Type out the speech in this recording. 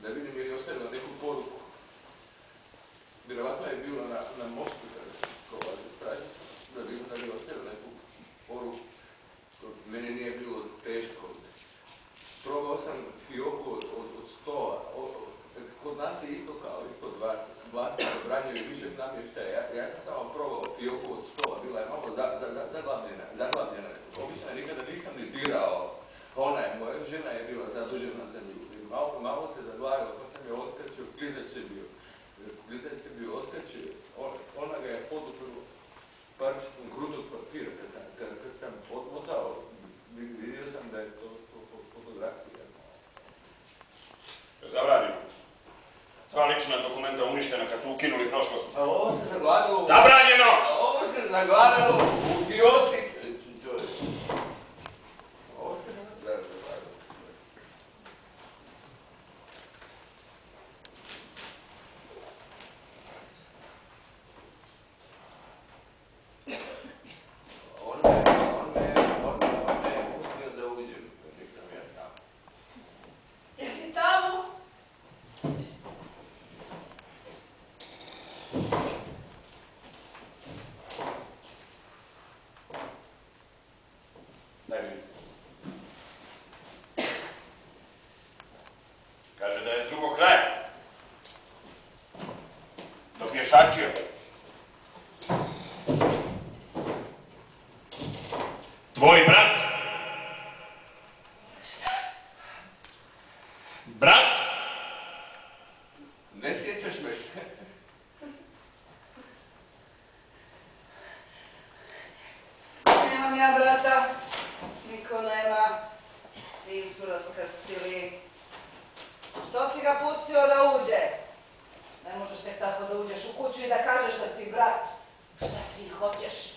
da vidim jer je ostavila neku poruku. Vjerovatno je bilo na mostu kada se prolazi traži, da vidim da je ostavila neku poruku. Meni nije bilo teško. Probao sam fioku od stola. Kod nas je isto kao i kod vas. Vlasti zabranjuju višeg namještaja. Ja sam samo probao fioku od stola. Bila je malo zaglavljena. Obično nikada nisam ni dirao. Moja žena je bila zadužena za nju. Malo se zaglavila, pa sam je otkačio. Klizać je bio otkačio. Ona ga je poduprlo parčikom krutog papira. Kad sam odmotao, vidio sam da je to fotografija. Zabranjeno. Sva lična dokumenta uništena kad su ukinuli prošlost. A ovo se zaglavilo... Zabranjeno! Ovo se zaglavilo u fioci. Ovo se zaglavilo. On me je pustio da uđem, nisam ja sam. Jesi tamo? Daj mi. Kaže da je s drugog kraja. Dok je šačio. Tvoj brat. Šta? Brat? Ne sjećaš me se. Nemam ja brata. Niko nema. Svi su raskrstili. Što si ga pustio da uđe? Ne možeš tek tako da uđeš u kuću i da kažeš da si brat. Šta ti hoćeš?